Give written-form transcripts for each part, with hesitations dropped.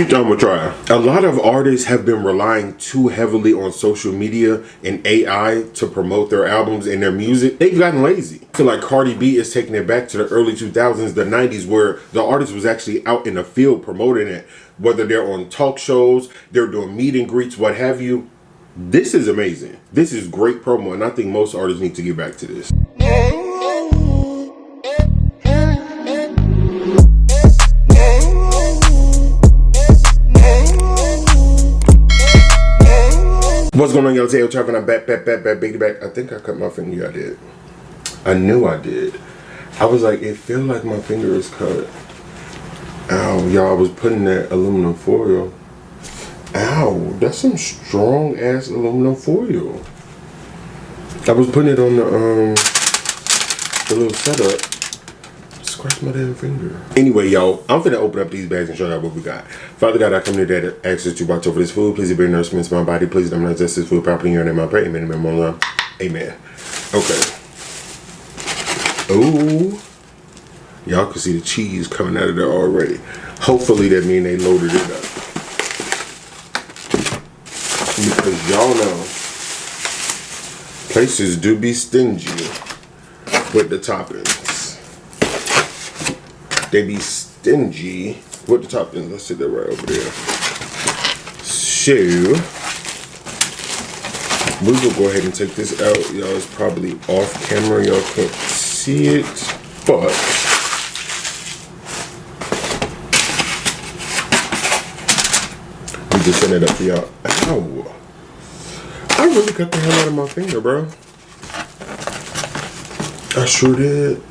Each time we try. A lot of artists have been relying too heavily on social media and AI to promote their albums and their music. They've gotten lazy. I feel like Cardi B is taking it back to the early 2000s, the 90s, where the artist was actually out in the field promoting it. Whether they're on talk shows, they're doing meet and greets, what have you. This is amazing. This is great promo, and I think most artists need to get back to this. What's going on, y'all? It's AyooTravv, and I'm back, baby back. I think I cut my finger. Yeah, I did. I knew I did. I was like, it feels like my finger is cut. Ow, y'all, I was putting that aluminum foil. Ow, that's some strong ass aluminum foil. I was putting it on the little setup. Scratch my damn finger. Anyway, y'all, I'm finna open up these bags and show y'all what we got. Father God, I come today to ask that you watch over this food. Please, it be nourishment to my body. Please, I'm not just this food properly. In your name I pray. Amen. Amen. Amen. Okay. Ooh. Y'all can see the cheese coming out of there already. Hopefully that means they loaded it up. Because y'all know places do be stingy with the toppings. They be stingy with the toppings. Let's sit that right over there. So we will go ahead and take this out. Y'all, it's probably off camera. Y'all can't see it, but we just send it up for y'all. Ow! I really cut the hell out of my finger, bro. I sure did.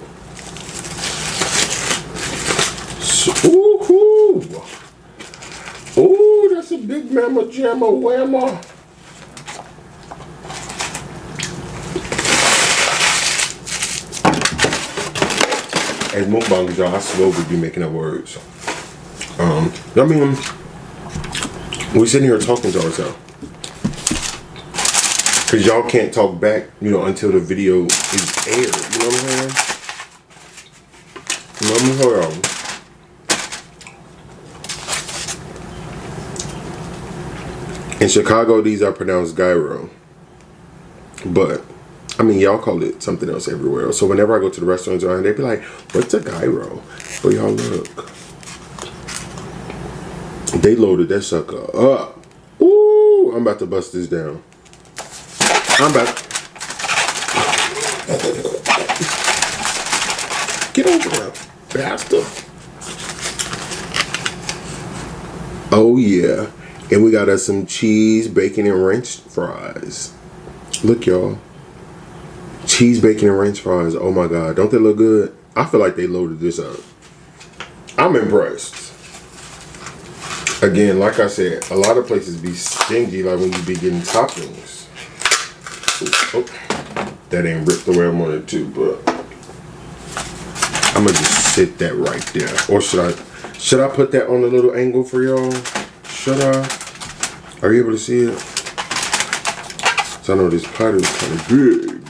Ooh, ooh, that's a big mamma jamma whamma. As mukbangs, y'all, I slowly be making up words. I mean, we're sitting here talking to ourselves. Because y'all can't talk back, you know, until the video is aired. You know what I'm saying? Let me hold on. In Chicago, these are pronounced gyro. But, I mean, y'all call it something else everywhere. So whenever I go to the restaurants around, they be like, what's a gyro? But y'all look. They loaded that sucker up. Ooh, I'm about to bust this down. I'm about. Get over there, bastard. Oh yeah. And we got us some cheese, bacon, and ranch fries. Look, y'all. Cheese, bacon, and ranch fries. Oh my God. Don't they look good? I feel like they loaded this up. I'm impressed. Again, like I said, a lot of places be stingy, like when you be getting toppings. Oh, that ain't ripped the way I wanted to, but I'm gonna just sit that right there. Or should I put that on a little angle for y'all? Should I? Are you able to see it? So I know this pot is kind of big.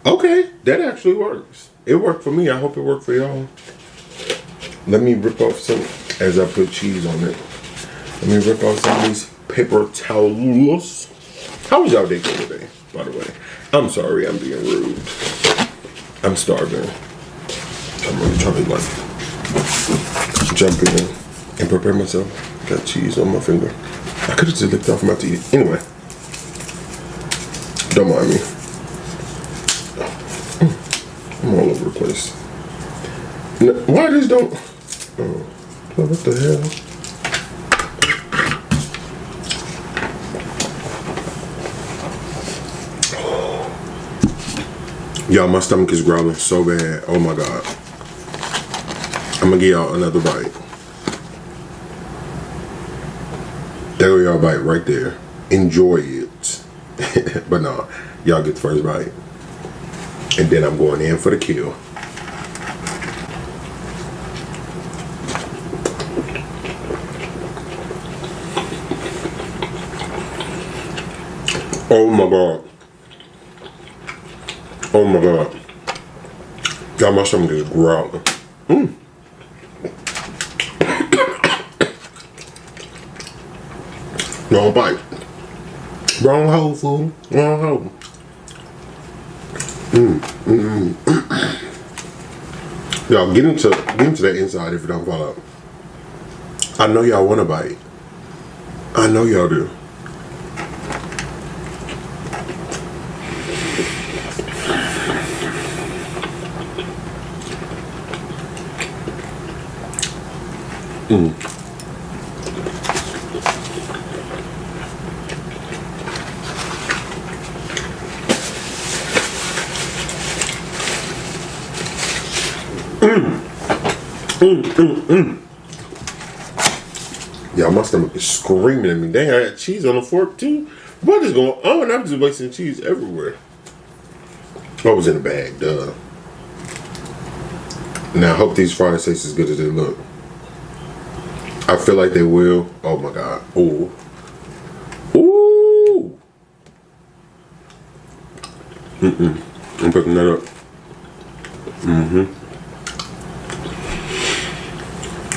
Okay, that actually works. It worked for me. I hope it worked for y'all. Let me rip off some as I put cheese on it. Let me rip off some of these paper towels. How was y'all day today, by the way? I'm sorry, I'm being rude. I'm starving. I'm really trying to like jump in and prepare myself. Got cheese on my finger. I could have just licked off my teeth. Anyway, don't mind me. I'm all over the place. Why this don't? Oh, what the hell? Y'all, my stomach is growling so bad. Oh my God. I'm gonna give y'all another bite. There go y'all bite right there. Enjoy it. But no, y'all get the first bite. And then I'm going in for the kill. Oh my God. Oh my God. God, my stomach is growling. Wrong bite. Wrong hole, fool. Wrong hole. Y'all get into that inside if it don't fall out. I know y'all want to bite. I know y'all do. Y'all, my stomach is screaming at me. Dang, I had cheese on the fork too. What is going on? I'm just wasting cheese everywhere. I was in a bag, duh. Now I hope these fries taste as good as they look. I feel like they will. Oh my god. Ooh. Ooh. I'm picking that up.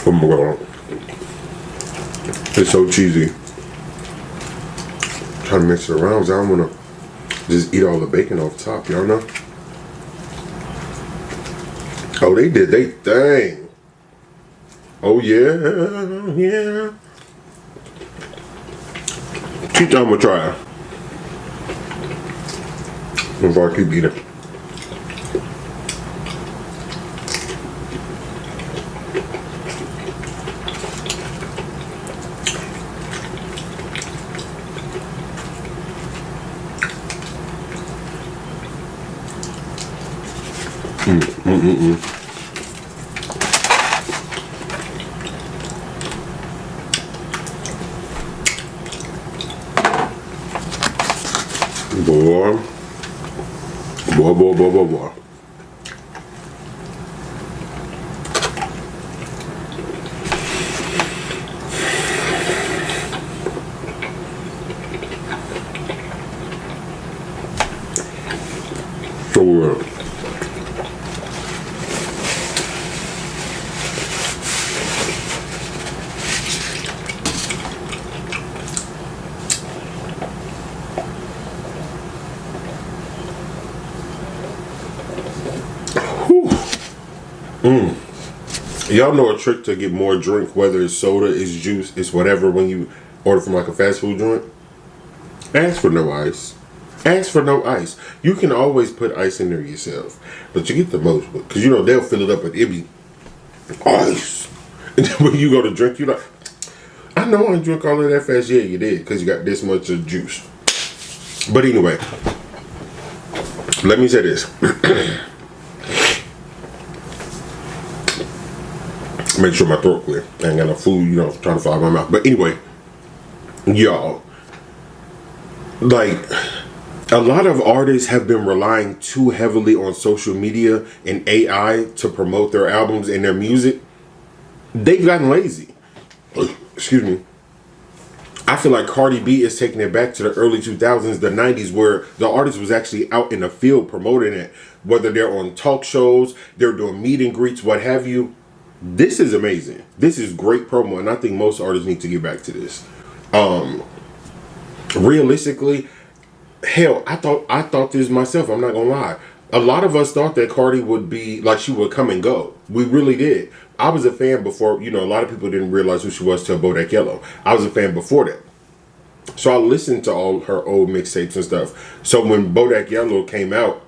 Oh my god. It's so cheesy. Trying to mix it around because I don't want to just eat all the bacon off the top, y'all know? Oh, they did they thing. Oh yeah, yeah. Keep time to try. Before I keep eating. Boy. So y'all know a trick to get more drink, whether it's soda, it's juice, it's whatever, when you order from like a fast food joint? Ask for no ice. Ask for no ice. You can always put ice in there yourself, but you get the most, because you know they'll fill it up with it be ice. And then when you go to drink, you like, I know I didn't drink all of that fast. Yeah, you did, because you got this much of juice. But anyway, let me say this. Make sure my throat clear. I ain't got no food, you know, trying to follow my mouth. But anyway, y'all, like, a lot of artists have been relying too heavily on social media and AI to promote their albums and their music. They've gotten lazy. Excuse me. I feel like Cardi B is taking it back to the early 2000s, the 90s, where the artist was actually out in the field promoting it. Whether they're on talk shows, they're doing meet and greets, what have you. This is amazing. This is great promo, and I think most artists need to get back to this. Realistically, hell, I thought this myself. I'm not gonna lie. A lot of us thought that Cardi would be like, she would come and go. We really did. I was a fan before. You know, a lot of people didn't realize who she was till Bodak Yellow. I was a fan before that. So I listened to all her old mixtapes and stuff. So when Bodak Yellow came out,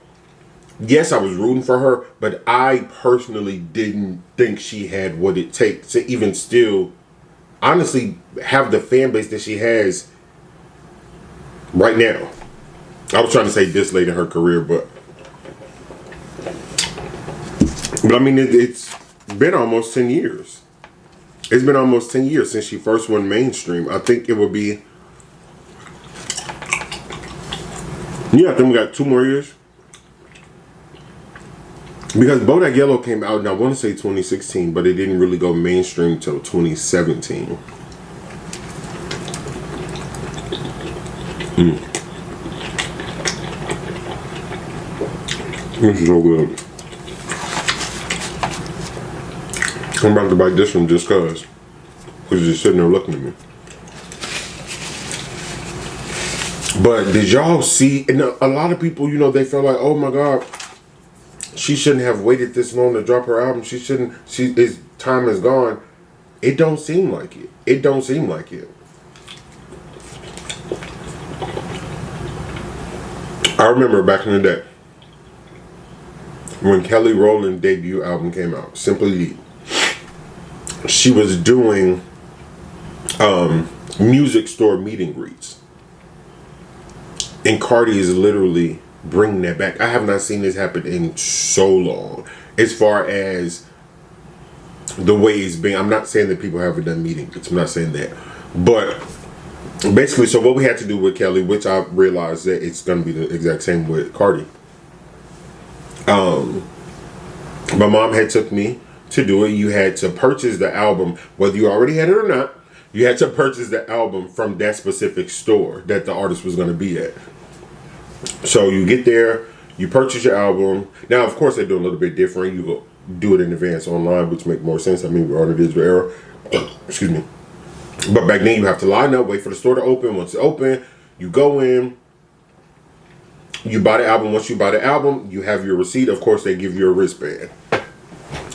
yes, I was rooting for her, but I personally didn't think she had what it takes to even still, honestly, have the fan base that she has right now. I was trying to say this late in her career, but I mean, it's been almost 10 years. It's been almost 10 years since she first went mainstream. I think it would be, yeah, I think we got 2 more years. Because Bodak Yellow came out, and I want to say 2016, but it didn't really go mainstream until 2017. This is so good. I'm about to bite this one just cause. Because you're just sitting there looking at me. But did y'all see, and a lot of people, you know, they feel like, oh my God, she shouldn't have waited this long to drop her album. His time is gone. It don't seem like it. It don't seem like it. I remember back in the day when Kelly Rowland's debut album came out, Simply Lee, she was doing music store meet and greets. And Cardi is literally bringing that back. I have not seen this happen in so long. As far as the way it's been, I'm not saying that people haven't done meet and greets. I'm not saying that. But basically, so what we had to do with Kelly, which I realized that it's going to be the exact same with Cardi. My mom had took me to do it. You had to purchase the album, whether you already had it or not. You had to purchase the album from that specific store that the artist was going to be at. So you get there, you purchase your album. Now, of course, they do a little bit different. You go do it in advance online, which make more sense. I mean, we're on a digital era. Excuse me. But back then, you have to line up, wait for the store to open. Once it's open, you go in, you buy the album. Once you buy the album, you have your receipt. Of course, they give you a wristband.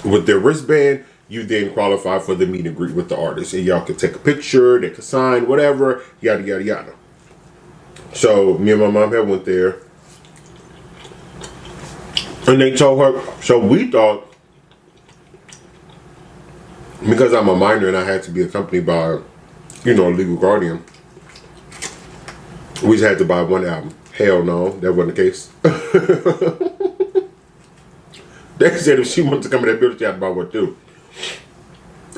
With their wristband, you then qualify for the meet and greet with the artist. And y'all could take a picture, they could sign, whatever, yada, yada, yada. So, me and my mom had went there. And they told her, so we thought, because I'm a minor and I had to be accompanied by, you know, a legal guardian, we just had to buy one album. Hell no, that wasn't the case. They said if she wanted to come in that building, she had to buy one too.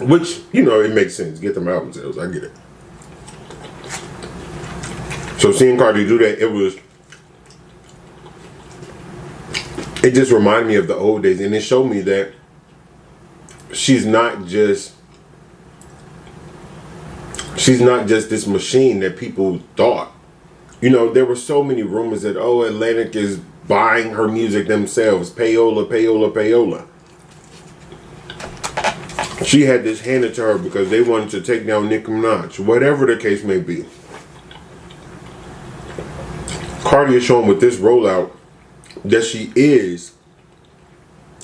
Which, you know, it makes sense. Get them album sales. I get it. So seeing Cardi do that, it just reminded me of the old days. And it showed me that she's not just this machine that people thought. You know, there were so many rumors that, oh, Atlantic is buying her music themselves. Payola, payola, payola. She had this handed to her because they wanted to take down Nicki Minaj. Whatever the case may be. Cardi is showing with this rollout that she is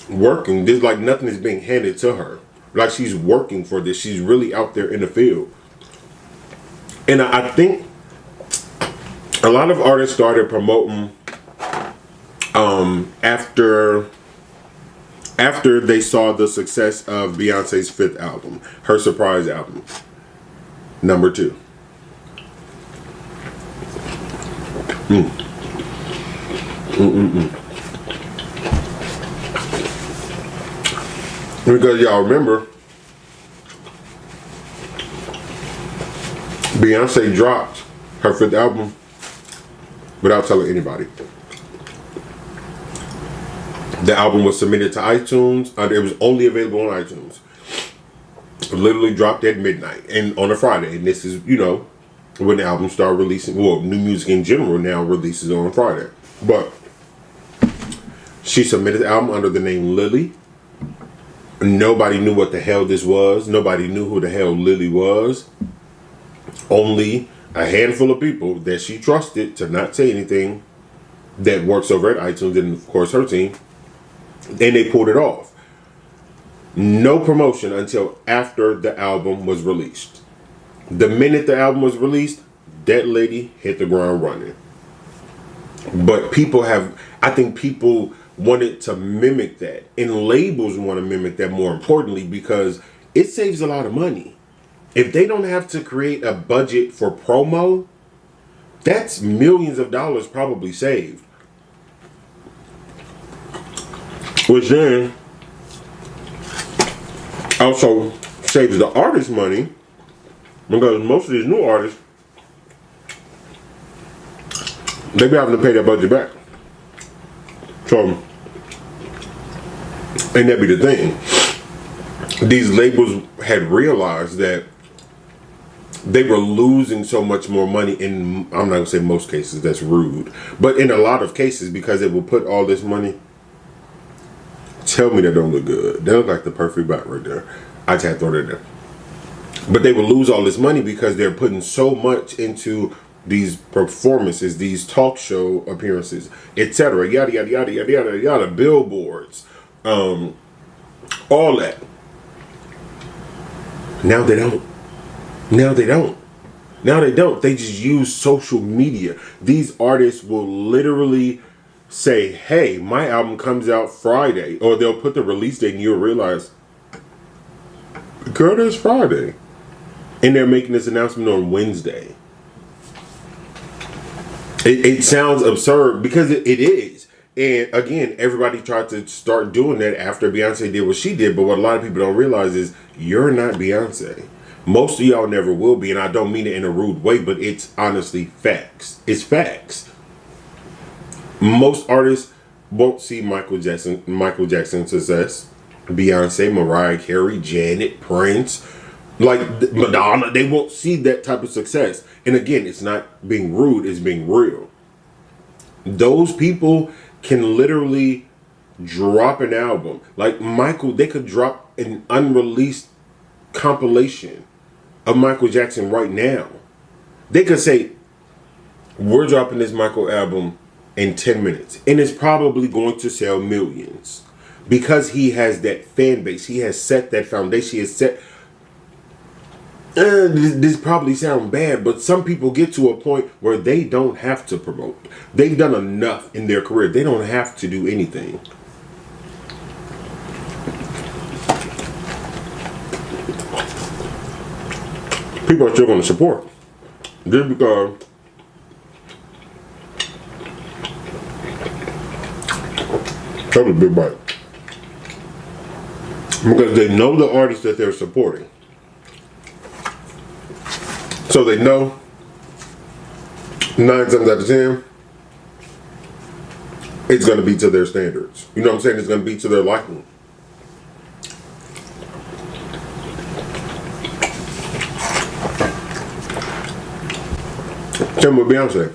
working. There's like nothing is being handed to her. Like she's working for this. She's really out there in the field. And I think a lot of artists started promoting after they saw the success of Beyonce's 5th album, her surprise album, number 2. Because y'all remember, Beyonce dropped her 5th album without telling anybody. The album was submitted to iTunes. It was only available on iTunes. Literally dropped at midnight and on a Friday. And this is, you know, when the album started releasing. Well, new music in general now releases on Friday. But she submitted the album under the name Lily. Nobody knew what the hell this was. Nobody knew who the hell Lily was. Only a handful of people that she trusted to not say anything that works over at iTunes and, of course, her team. And they pulled it off. No promotion until after the album was released. The minute the album was released, that lady hit the ground running. But I think people wanted to mimic that. And labels want to mimic that more importantly because it saves a lot of money. If they don't have to create a budget for promo, that's millions of dollars probably saved. Which then also saves the artist money because most of these new artists, they be having to pay their budget back. So, and that be the thing. These labels had realized that they were losing so much more money in, I'm not going to say most cases, that's rude, but in a lot of cases because they will put all this money. Tell me that don't look good. They look like the perfect back right there. I just had to throw that there. But they will lose all this money because they're putting so much into these performances, these talk show appearances, etc. Yada yada yada yada yada yada. Billboards, all that. Now they don't. Now they don't. Now they don't. They just use social media. These artists will literally say, "Hey, my album comes out Friday," or they'll put the release date, and you'll realize, "Girl, it's Friday," and they're making this announcement on Wednesday. It sounds absurd because it is. And again, everybody tried to start doing that after Beyonce did what she did. But what a lot of people don't realize is you're not Beyonce. Most of y'all never will be. And I don't mean it in a rude way, but it's honestly facts. It's facts. Most artists won't see Michael Jackson's success. Beyonce, Mariah Carey, Janet, Prince, like Madonna, they won't see that type of success. And again, it's not being rude, it's being real. Those people can literally drop an album. Like Michael, they could drop an unreleased compilation of Michael Jackson right now. They could say, we're dropping this Michael album in 10 minutes. And it's probably going to sell millions. Because he has that fan base. He has set that foundation. He has set... this probably sounds bad, but some people get to a point where they don't have to promote. They've done enough in their career. They don't have to do anything. People are still going to support. Just because that was a big bite. Because they know the artist that they're supporting. So they know 9 times out of 10 it's going to be to their standards. You know what I'm saying? It's going to be to their liking. Same with Beyonce.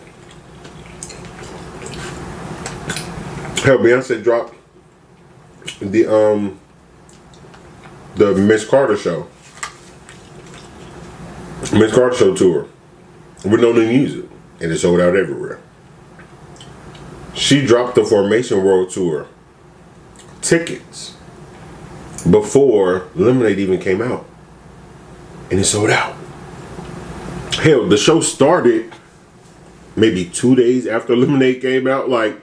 Hell, Beyonce dropped the Miss Carter show. Miss Carter show tour with no new music, and it sold out everywhere. She dropped the Formation World Tour tickets before Lemonade even came out, and it sold out. Hell, the show started maybe 2 days after Lemonade came out. Like,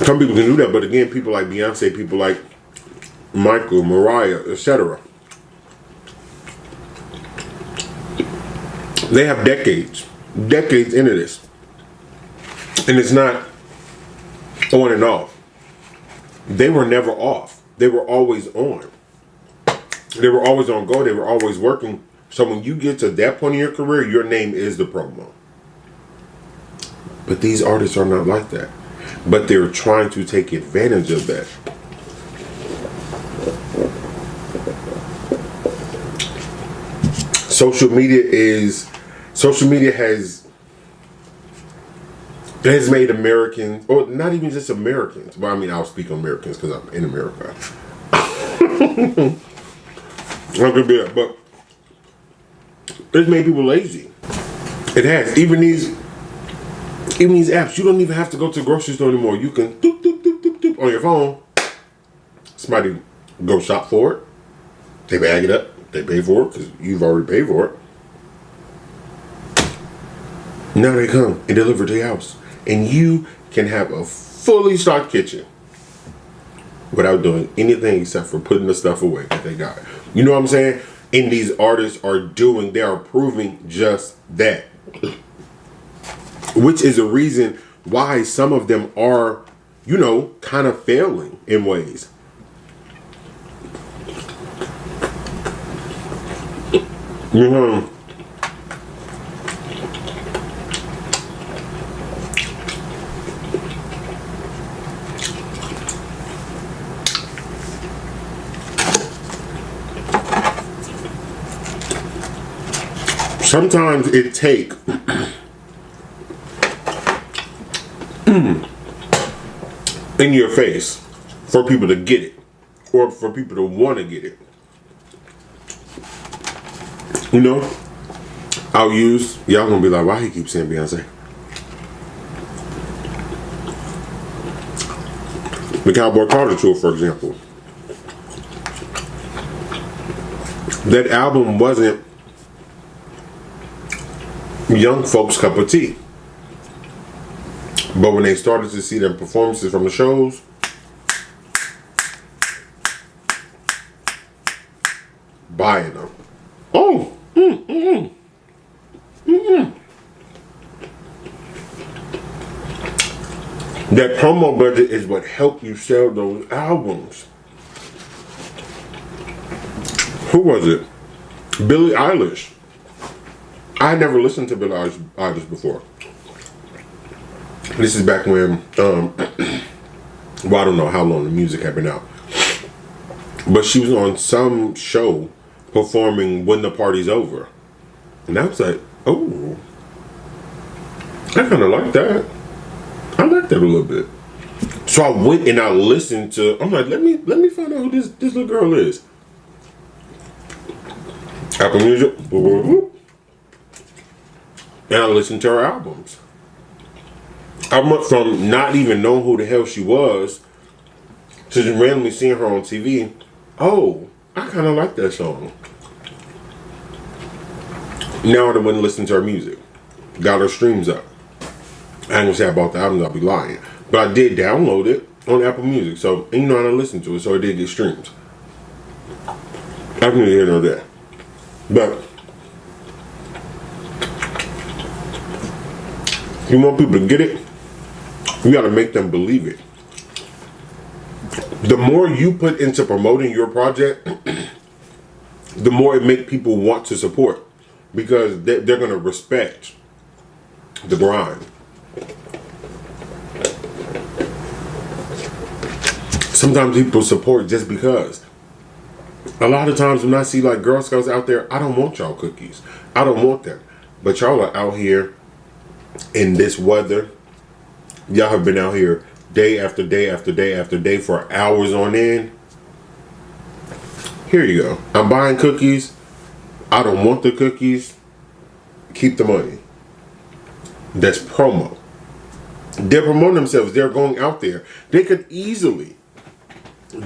some people can do that, but again, people like Beyonce, people like Michael, Mariah, etc. They have decades into this. And it's not on and off. They were never off. They were always on. They were always on go. They were always working. So when you get to that point in your career, your name is the promo. But these artists are not like that. But they're trying to take advantage of that. Social media has made Americans, or not even just Americans, but I mean, I'll speak on Americans because I'm in America. I could be that, but it's made people lazy. It has. Even these apps, you don't even have to go to the grocery store anymore. You can doop, doop, doop, doop, doop on your phone. Somebody go shop for it. They bag it up. They pay for it because you've already paid for it. Now they come and deliver to your house. And you can have a fully stocked kitchen without doing anything except for putting the stuff away that they got. You know what I'm saying? And these artists they are proving just that. Which is a reason why some of them are, kind of failing in ways. Sometimes it takes in your face for people to get it, or for people to want to get it. You know, Ayoos, y'all gonna be like, why he keep saying Beyonce? The Cowboy Carter tour, for example. That album wasn't young folks' cup of tea. But when they started to see them performances from the shows, buying them. Oh, That promo budget is what helped you sell those albums. Who was it? Billie Eilish. I had never listened to Billie Eilish before. This is back when, well, I don't know how long the music had been out. But she was on some show performing When the Party's Over. And I was like, oh, I kind of like that. I like that a little bit. So I went and I listened to, I'm like, let me find out who this little girl is. Apple Music. And I listened to her albums. I went from not even knowing who the hell she was to just randomly seeing her on TV. Oh, I kind of like that song. Now I went and listened to her music. Got her streams up. I ain't gonna say I bought the album, I'll be lying. But I did download it on Apple Music. So, and you know, I listened to it, so it did get streams. I can hear no that. But you want people to get it, you gotta make them believe it. The more you put into promoting your project, the more it makes people want to support. Because they're gonna respect the grind. Sometimes people support just because. A lot of times when I see like Girl Scouts out there, I don't want y'all cookies. I don't want them. But y'all are out here in this weather. Y'all have been out here day after day after day after day for hours on end. Here you go. I'm buying cookies. I don't want the cookies. Keep the money. That's promo. They're promoting themselves. They're going out there. They could easily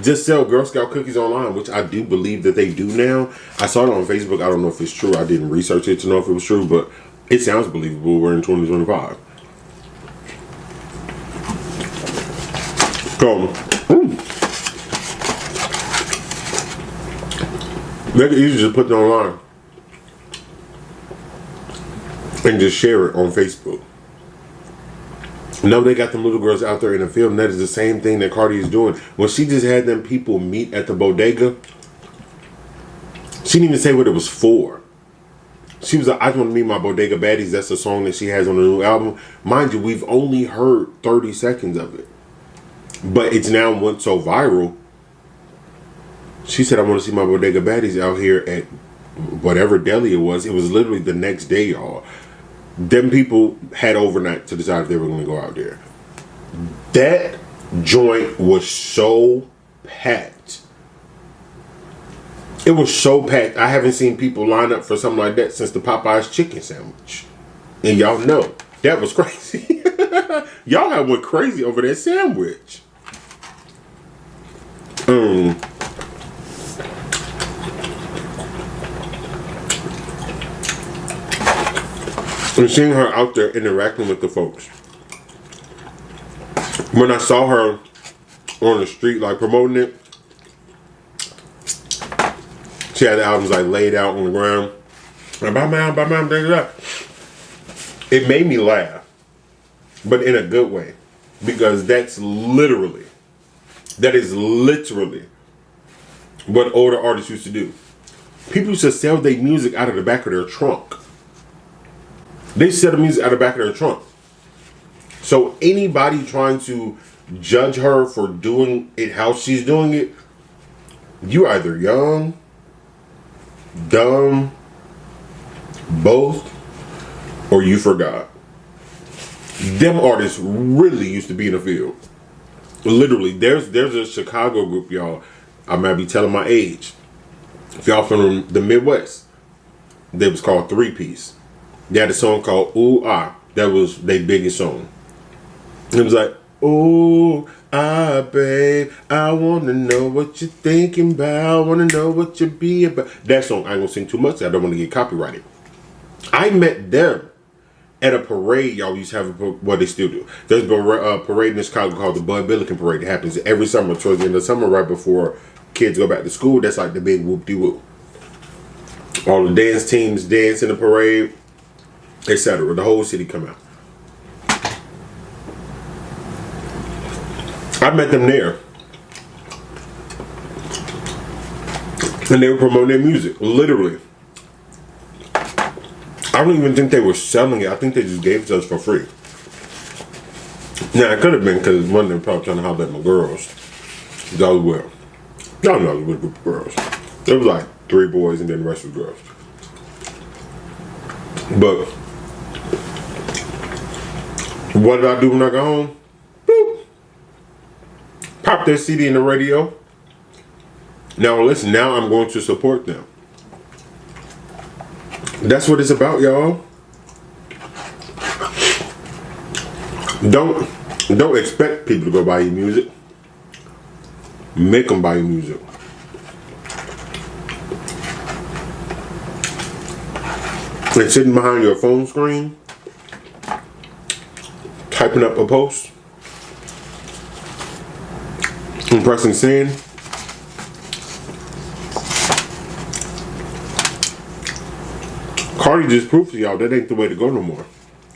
just sell Girl Scout cookies online, which I do believe that they do now. I saw it on Facebook. I don't know if it's true. I didn't research it to know if it was true, but it sounds believable. We're in 2025. They can easily just put it online and just share it on Facebook. No, they got them little girls out there in the field, and that is the same thing that Cardi is doing. When she just had them people meet at the bodega, she didn't even say what it was for. She was like, I just want to meet my bodega baddies. That's the song that she has on the new album. Mind you, we've only heard 30 seconds of it. But it's now went so viral. She said, I want to see my bodega baddies out here at whatever deli it was. It was literally the next day, y'all. Them people had overnight to decide if they were going to go out there. That joint was so packed. It was so packed. I haven't seen people line up for something like that since the Popeye's chicken sandwich. And y'all know, that was crazy. Y'all have went crazy over that sandwich. And seeing her out there interacting with the folks. When I saw her on the street, like promoting it, she had the albums like laid out on the ground. It made me laugh, but in a good way, because that is literally what older artists used to do. People used to sell their music out of the back of their trunk. They sell the music out of the back of their trunk. So anybody trying to judge her for doing it how she's doing it, you either young, dumb, both, or you forgot. Them artists really used to be in the field. Literally, there's a Chicago group, y'all. I might be telling my age. If y'all from the Midwest, They was called Three Piece. They had a song called Ooh Ah. That was their biggest song. It was like, ooh ah, babe, I wanna know what you're thinking about. Wanna know what you be about. That song, I ain't gonna sing too much. I don't want to get copyrighted. I met them at a parade. Y'all used to have they still do. There's a parade in Chicago called the Bud Billiken Parade. It happens every summer, towards the end of the summer, right before kids go back to school. That's like the big whoop-de-whoop. All the dance teams dance in the parade, etc. The whole city come out. I met them there. And they were promoting their music, literally. I don't even think they were selling it. I think they just gave it to us for free. Now, it could have been because one of them probably trying to holler at my girls. Y'all was well. Y'all know it was a group of girls. There was like 3 boys and then the rest was girls. But what did I do when I got home? Boop. Pop their CD in the radio. Now listen, now I'm going to support them. That's what it's about, y'all. Don't expect people to go buy your music. Make them buy your music. And sitting behind your phone screen, typing up a post, and pressing send. Cardi just proved to y'all that ain't the way to go no more.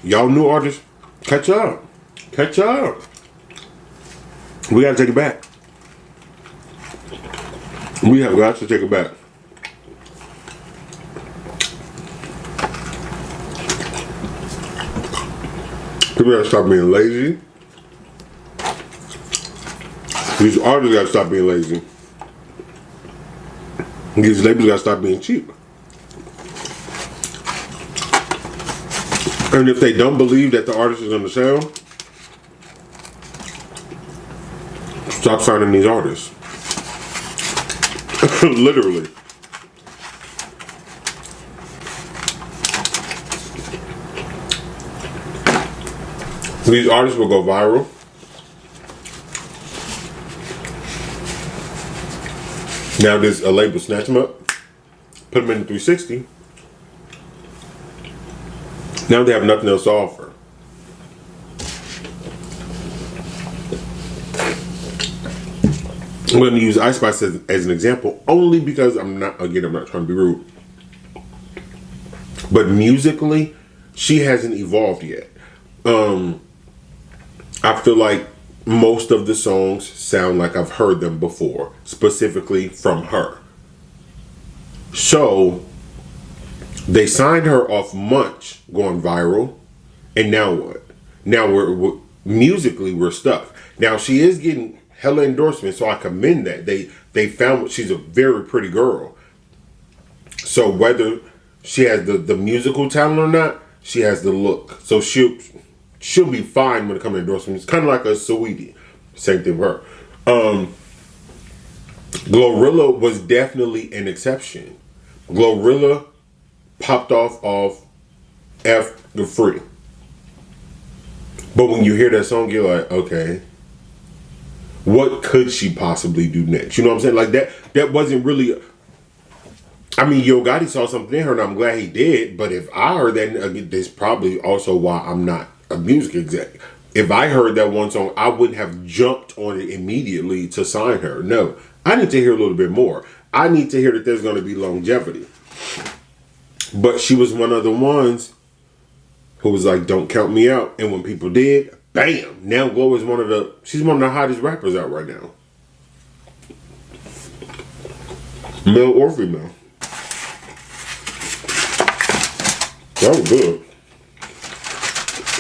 Y'all new artists, catch up. Catch up. We gotta take it back. We have got to take it back. People gotta stop being lazy. These artists gotta stop being lazy. These labels gotta stop being cheap. And if they don't believe that the artist is on the sale, stop signing these artists. Literally. These artists will go viral. Now there's a label snatch them up, put them in the 360. Now they have nothing else to offer. I'm going to use Ice Spice as an example, only because I'm not trying to be rude. But musically, she hasn't evolved yet. I feel like most of the songs sound like I've heard them before, specifically from her. So they signed her off Munch going viral, and now what? Now we're musically we're stuck. Now she is getting hella endorsements, so I commend that. They found she's a very pretty girl. So whether she has the musical talent or not, she has the look. So she'll be fine when it comes to endorsements. Kind of like a Saweetie. Same thing with her. Glorilla was definitely an exception. Glorilla popped off F the Free. But when you hear that song, you're like, okay, what could she possibly do next? You know what I'm saying? Like that wasn't really. I mean, Yo Gotti saw something in her, and I'm glad he did. But if I heard that, that's probably also why I'm not a music exec. If I heard that one song, I wouldn't have jumped on it immediately to sign her. No, I need to hear a little bit more. I need to hear that there's going to be longevity. But she was one of the ones who was like, don't count me out. And when people did, bam! Now Glow is she's one of the hottest rappers out right now. Male or female. That was good.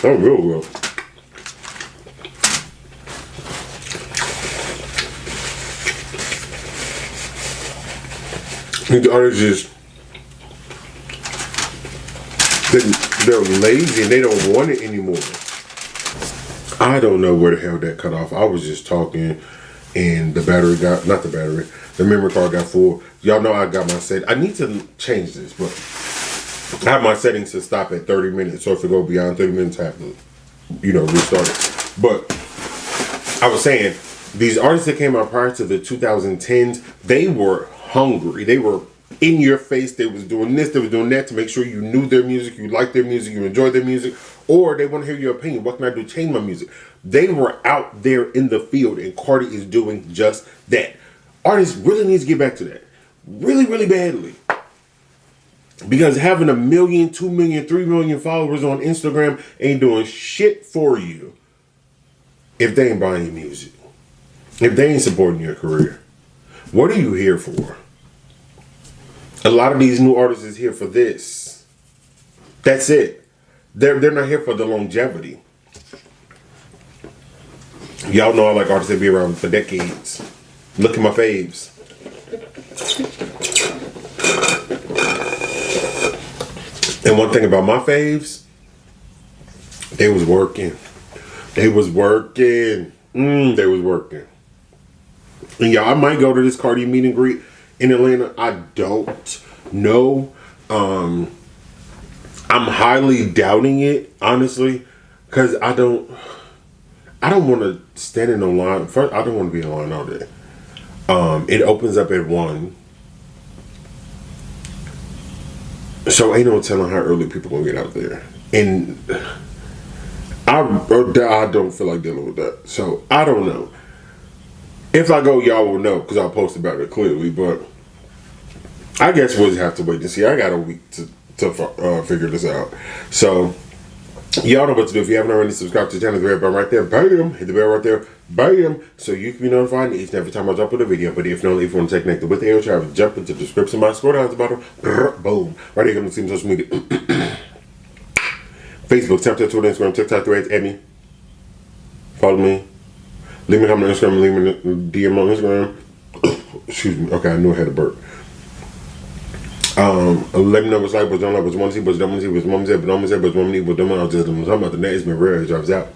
That was real good. The artists they're lazy and they don't want it anymore. I don't know where the hell that cut off. I was just talking and the memory card got full. Y'all know I got my set. I need to change this, but I have my settings to stop at 30 minutes, so if it go beyond 30 minutes, I have to, restart it. But I was saying, these artists that came out prior to the 2010s, they were hungry. They were in your face. They was doing this, they was doing that to make sure you knew their music, you liked their music, you enjoyed their music, or they want to hear your opinion. What can I do to change my music? They were out there in the field, and Cardi is doing just that. Artists really need to get back to that. Really, really badly. Because having 1 million, 2 million, 3 million followers on Instagram ain't doing shit for you if they ain't buying your music. If they ain't supporting your career. What are you here for? A lot of these new artists is here for this. That's it. They're not here for the longevity. Y'all know I like artists that be around for decades. Look at my faves. And one thing about my faves, they was working. They was working. They was working. And y'all, I might go to this Cardi meet and greet in Atlanta. I don't know. I'm highly doubting it, honestly, because I don't want to stand in a line. First, I don't want to be in line all day. It opens up at 1. So ain't no telling how early people gonna get out there. And I don't feel like dealing with that. So I don't know. If I go, y'all will know because I'll post about it clearly. But I guess we'll just have to wait and see. I got a week to figure this out. So y'all know what to do. If you haven't already, subscribe to the channel. The red button right there. Bam. Hit the bell right there. Bam. So you can be notified each and every time I drop a video. But if not, if you want to stay connected with AyooTravv, jump into the description box. Scroll down to the bottom. Boom. Right here, you can see my social media. Facebook, Snapchat, Twitter, Instagram, TikTok, Threads, add me. Follow me. Leave me a comment on Instagram. Leave me a DM on Instagram. Excuse me. Okay, I knew I had a burp. Let me know what's like, what's don't like, what's you want to see, what's you don't want to see, what's mom said, but don't say, what's mom need, what don't want to just talking about the net. It's been real. AyooTravv out.